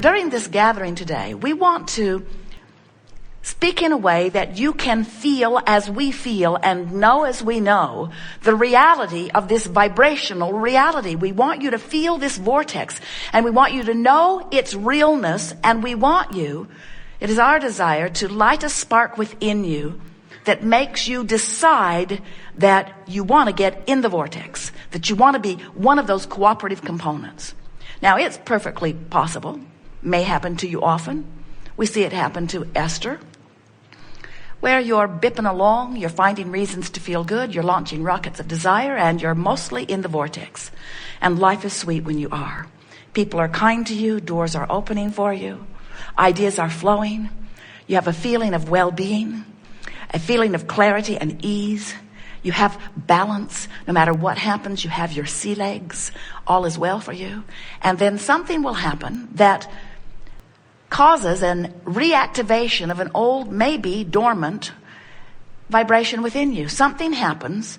during this gathering today, we want to speak in a way that you can feel as we feel and know as we know the reality of this vibrational reality. We want you to feel this vortex, and we want you to know its realness, and we want you, it is our desire to light a spark within you that makes you decide that you want to get in the vortex, that you want to be one of those cooperative components. Now, it's perfectly possible, may happen to you often. We see it happen to Esther, where you're bipping along, you're finding reasons to feel good, you're launching rockets of desire, and you're mostly in the vortex. And life is sweet when you are. People are kind to you, doors are opening for you, ideas are flowing, you have a feeling of well-being, a feeling of clarity and ease. You have balance. No matter what happens, you have your sea legs. All is well for you. And then something will happen that causes an reactivation of an old, maybe dormant vibration within you. Something happens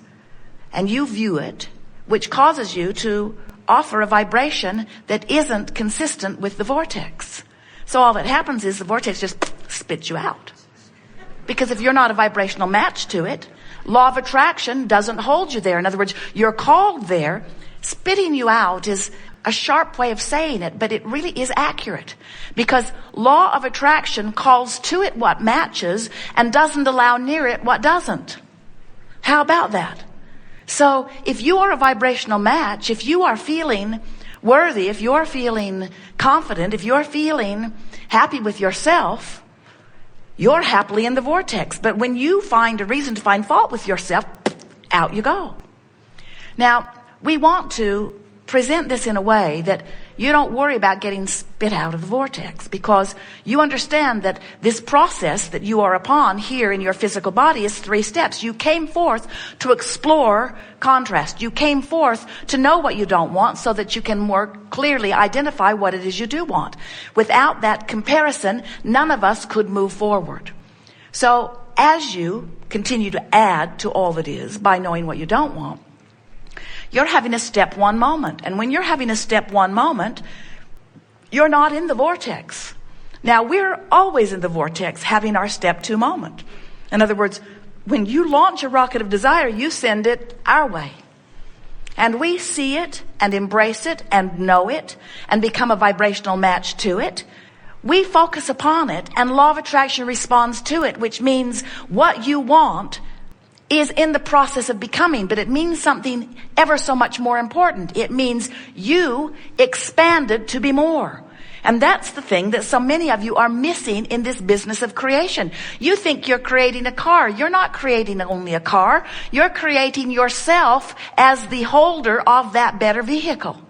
and you view it, which causes you to offer a vibration that isn't consistent with the vortex. So all that happens is the vortex just spits you out. Because if you're not a vibrational match to it, law of attraction doesn't hold you there. In other words, you're called there. Spitting you out is a sharp way of saying it, but it really is accurate. Because law of attraction calls to it what matches and doesn't allow near it what doesn't. How about that? So if you are a vibrational match, if you are feeling worthy, if you're feeling confident, if you're feeling happy with yourself, you're happily in the vortex. But when you find a reason to find fault with yourself, out you go. Now, we want to present this in a way that you don't worry about getting spit out of the vortex, because you understand that this process that you are upon here in your physical body is 3 steps. You came forth to explore contrast. You came forth to know what you don't want so that you can more clearly identify what it is you do want. Without that comparison, none of us could move forward. So as you continue to add to all that is by knowing what you don't want, you're having a step 1 moment. And when you're having a step 1 moment, you're not in the vortex. Now, we're always in the vortex having our step 2 moment. In other words, when you launch a rocket of desire, you send it our way. And we see it and embrace it and know it and become a vibrational match to it. We focus upon it, and law of attraction responds to it, which means what you want is in the process of becoming, but it means something ever so much more important. It means you expanded to be more. And that's the thing that so many of you are missing in this business of creation. You think you're creating a car. You're not creating only a car. You're creating yourself as the holder of that better vehicle.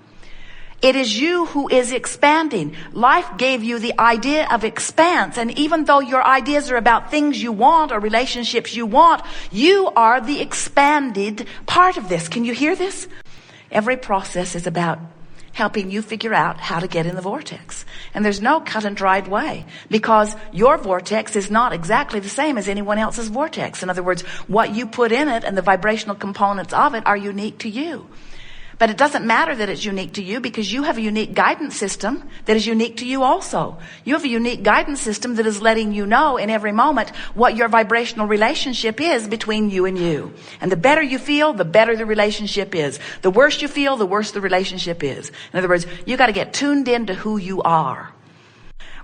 It is you who is expanding. Life gave you the idea of expanse. And even though your ideas are about things you want or relationships you want, you are the expanded part of this. Can you hear this? Every process is about helping you figure out how to get in the vortex. And there's no cut and dried way, because your vortex is not exactly the same as anyone else's vortex. In other words, what you put in it and the vibrational components of it are unique to you. But it doesn't matter that it's unique to you, because you have a unique guidance system that is unique to you also. You have a unique guidance system that is letting you know in every moment what your vibrational relationship is between you and you. And the better you feel, the better the relationship is. The worse you feel, the worse the relationship is. In other words, you got to get tuned into who you are.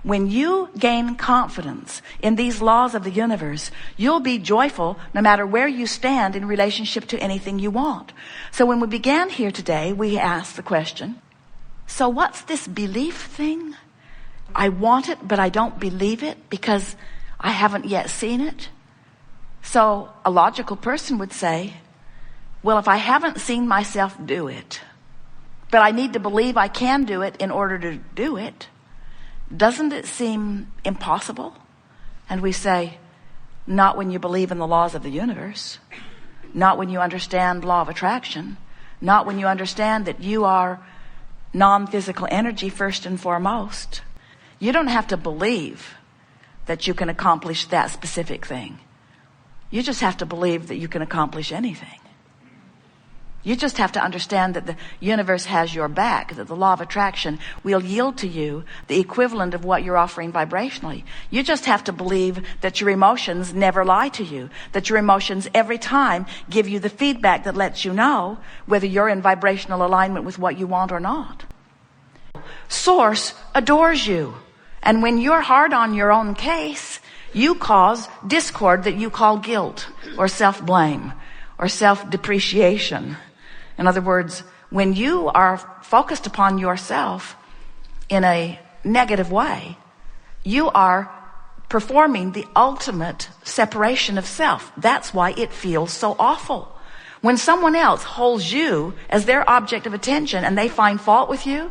When you gain confidence in these laws of the universe, you'll be joyful no matter where you stand in relationship to anything you want. So when we began here today, we asked the question, so what's this belief thing? I want it, but I don't believe it because I haven't yet seen it. So a logical person would say, well, if I haven't seen myself do it, but I need to believe I can do it in order to do it, doesn't it seem impossible? And we say, not when you believe in the laws of the universe, not when you understand law of attraction, not when you understand that you are non-physical energy first and foremost. You don't have to believe that you can accomplish that specific thing. You just have to believe that you can accomplish anything. You just have to understand that the universe has your back, that the law of attraction will yield to you the equivalent of what you're offering vibrationally. You just have to believe that your emotions never lie to you, that your emotions every time give you the feedback that lets you know whether you're in vibrational alignment with what you want or not. Source adores you. And when you're hard on your own case, you cause discord that you call guilt or self-blame or self-depreciation. In other words, when you are focused upon yourself in a negative way, you are performing the ultimate separation of self. That's why it feels so awful. When someone else holds you as their object of attention and they find fault with you,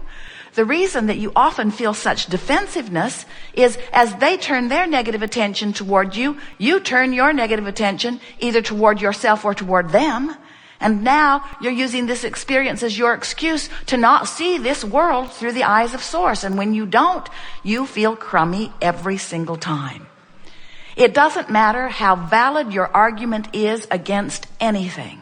the reason that you often feel such defensiveness is as they turn their negative attention toward you, you turn your negative attention either toward yourself or toward them. And now you're using this experience as your excuse to not see this world through the eyes of Source. And when you don't, you feel crummy every single time. It doesn't matter how valid your argument is against anything.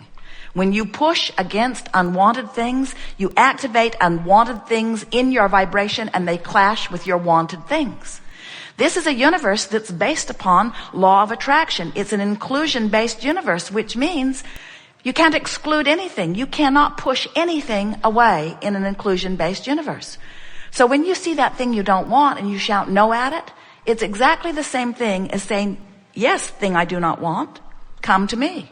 When you push against unwanted things, you activate unwanted things in your vibration and they clash with your wanted things. This is a universe that's based upon law of attraction. It's an inclusion-based universe, which means you can't exclude anything. You cannot push anything away in an inclusion-based universe. So when you see that thing you don't want and you shout no at it, it's exactly the same thing as saying, yes, thing I do not want, come to me.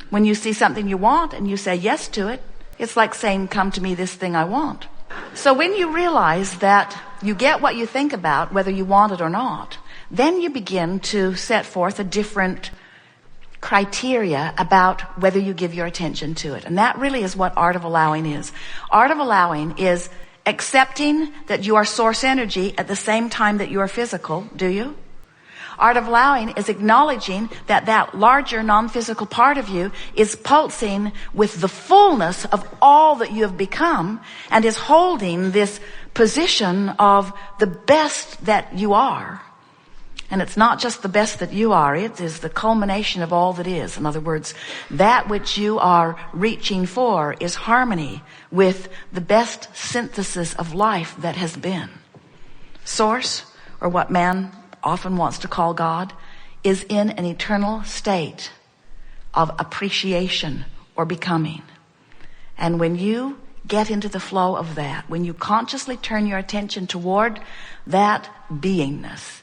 When you see something you want and you say yes to it, it's like saying, come to me, this thing I want. So when you realize that you get what you think about, whether you want it or not, then you begin to set forth a different criteria about whether you give your attention to it. And that really is what art of allowing is. Art of allowing is accepting that you are source energy at the same time that you are physical. Do you? Art of allowing is acknowledging that that larger non-physical part of you is pulsing with the fullness of all that you have become and is holding this position of the best that you are. And it's not just the best that you are, it is the culmination of all that is. In other words, that which you are reaching for is harmony with the best synthesis of life that has been. Source, or what man often wants to call God, is in an eternal state of appreciation or becoming. And when you get into the flow of that, when you consciously turn your attention toward that beingness,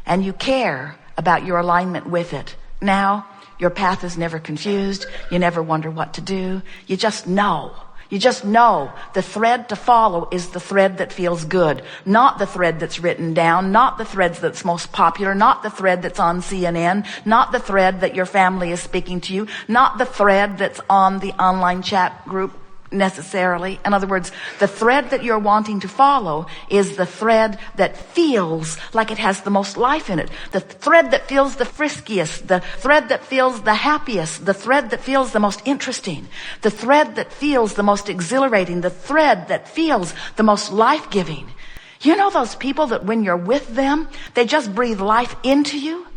and you care about your alignment with it, now your path is never confused. You never wonder what to do. You just know. You just know the thread to follow is the thread that feels good, not the thread that's written down, not the thread that's most popular, not the thread that's on CNN, not the thread that your family is speaking to you, not the thread that's on the online chat group necessarily. In other words, the thread that you're wanting to follow is the thread that feels like it has the most life in it. The thread that feels the friskiest, the thread that feels the happiest, the thread that feels the most interesting, the thread that feels the most exhilarating, the thread that feels the most life-giving. You know those people that when you're with them, they just breathe life into you?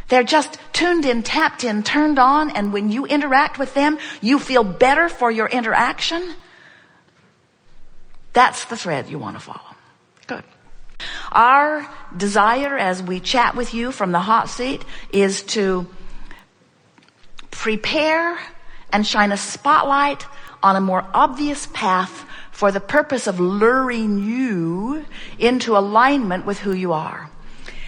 They're just tuned in, tapped in, turned on, and when you interact with them, you feel better for your interaction. That's the thread you want to follow. Good. Our desire as we chat with you from the hot seat is to prepare and shine a spotlight on a more obvious path for the purpose of luring you into alignment with who you are.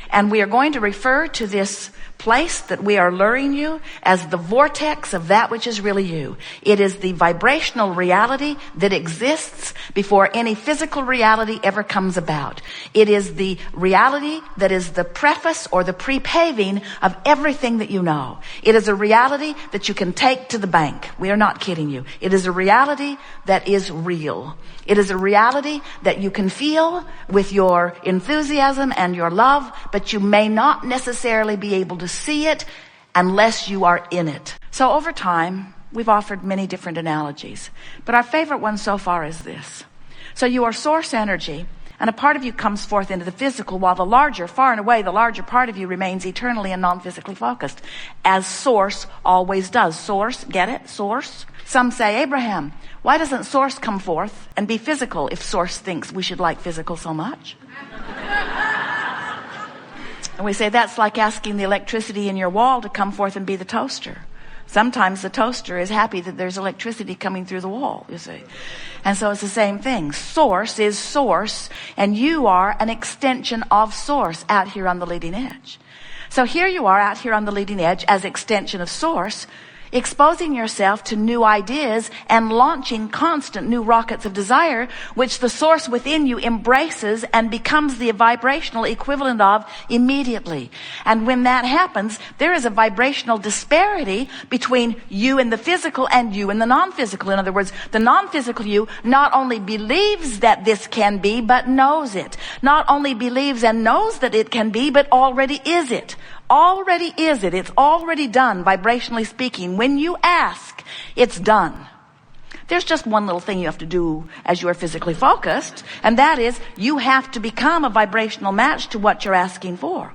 And we are going to refer to this place that we are luring you as the vortex of that which is really you. It is the vibrational reality that exists before any physical reality ever comes about. It is the reality that is the preface or the pre-paving of everything that you know. It is a reality that you can take to the bank. We are not kidding you. It is a reality that is real. It is a reality that you can feel with your enthusiasm and your love, but you may not necessarily be able to see it unless you are in it. So over time, we've offered many different analogies, but our favorite one so far is this. So you are source energy, and a part of you comes forth into the physical, while the larger, far and away, the larger part of you remains eternally and non-physically focused, as source always does. Source, get it? Source Some say, Abraham, why doesn't Source come forth and be physical if Source thinks we should like physical so much? And we say that's like asking the electricity in your wall to come forth and be the toaster. Sometimes the toaster is happy that there's electricity coming through the wall, you see. And so it's the same thing. Source is Source, and you are an extension of Source out here on the leading edge. So here you are out here on the leading edge as extension of Source, exposing yourself to new ideas and launching constant new rockets of desire, which the Source within you embraces and becomes the vibrational equivalent of immediately. And when that happens, there is a vibrational disparity between you and the physical and you and the non-physical. In other words, the non-physical you not only believes that this can be, but knows it. Not only believes and knows that it can be, but already is it. Already is it. It's already done, vibrationally speaking. When you ask, it's done. There's just one little thing you have to do as you are physically focused, and that is you have to become a vibrational match to what you're asking for.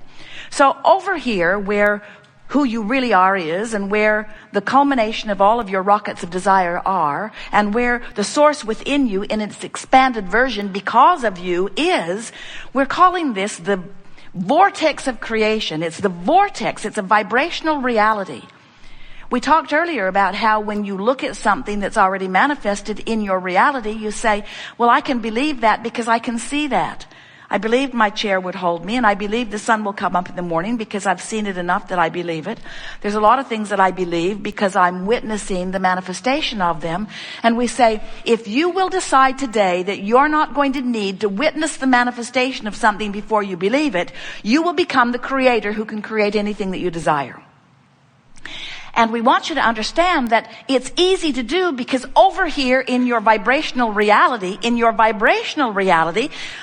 So over here, where who you really are is, and where the culmination of all of your rockets of desire are, and where the Source within you in its expanded version because of you is, we're calling this the vortex of creation. It's the vortex. It's a vibrational reality. We talked earlier about how when you look at something that's already manifested in your reality, you say, well, I can believe that because I can see that. I believed my chair would hold me, and I believe the sun will come up in the morning because I've seen it enough that I believe it. There's a lot of things that I believe because I'm witnessing the manifestation of them. And we say, if you will decide today that you're not going to need to witness the manifestation of something before you believe it, you will become the creator who can create anything that you desire. And we want you to understand that it's easy to do because over here in your vibrational reality,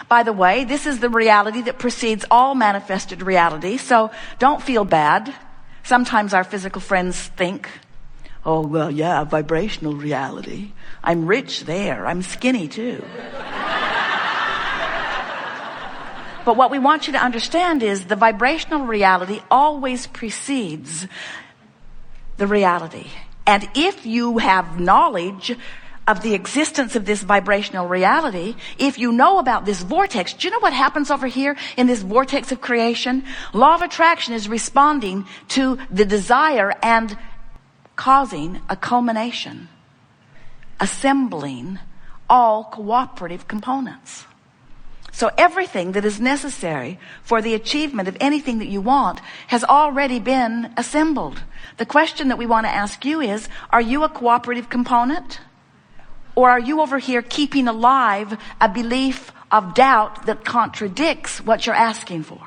by the way, this is the reality that precedes all manifested reality. So don't feel bad. Sometimes our physical friends think, oh, well, yeah, vibrational reality. I'm rich there. I'm skinny too. But what we want you to understand is the vibrational reality always precedes the reality. And if you have knowledge of the existence of this vibrational reality, if you know about this vortex, do you know what happens over here in this vortex of creation? Law of attraction is responding to the desire and causing a culmination, assembling all cooperative components. So everything that is necessary for the achievement of anything that you want has already been assembled. The question that we want to ask you is, are you a cooperative component? Or are you over here keeping alive a belief of doubt that contradicts what you're asking for?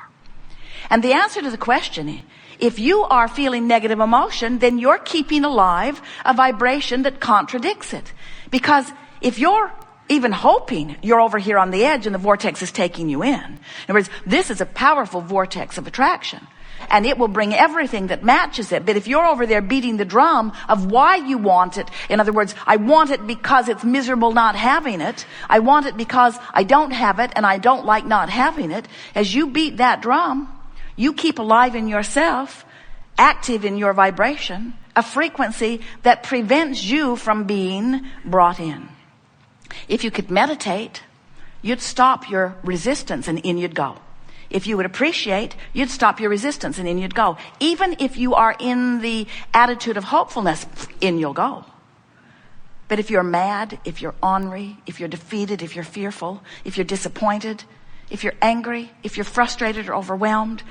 And the answer to the question, if you are feeling negative emotion, then you're keeping alive a vibration that contradicts it. Because if you're even hoping, you're over here on the edge and the vortex is taking you in. In other words, this is a powerful vortex of attraction. And it will bring everything that matches it. But if you're over there beating the drum of why you want it, in other words, I want it because it's miserable not having it. I want it because I don't have it and I don't like not having it. As you beat that drum, you keep alive in yourself, active in your vibration, a frequency that prevents you from being brought in. If you could meditate, you'd stop your resistance and in you'd go. If you would appreciate, you'd stop your resistance and in you'd go. Even if you are in the attitude of hopefulness, in you'll go. But if you're mad, if you're ornery, if you're defeated, if you're fearful, if you're disappointed, if you're angry, if you're frustrated or overwhelmed,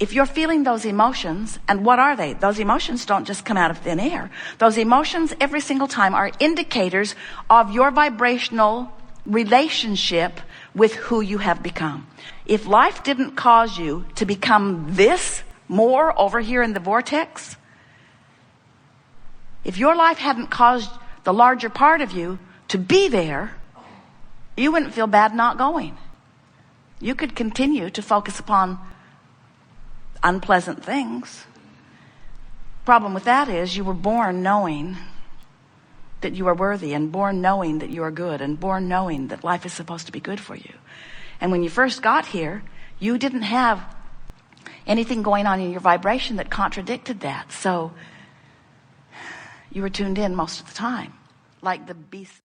if you're feeling those emotions, and what are they? Those emotions don't just come out of thin air. Those emotions every single time are indicators of your vibrational relationship with who you have become. If life didn't cause you to become this more over here in the vortex, if your life hadn't caused the larger part of you to be there, you wouldn't feel bad not going. You could continue to focus upon unpleasant things. Problem with that is you were born knowing that you are worthy, and born knowing that you are good, and born knowing that life is supposed to be good for you. And when you first got here, you didn't have anything going on in your vibration that contradicted that. So you were tuned in most of the time, like the beast.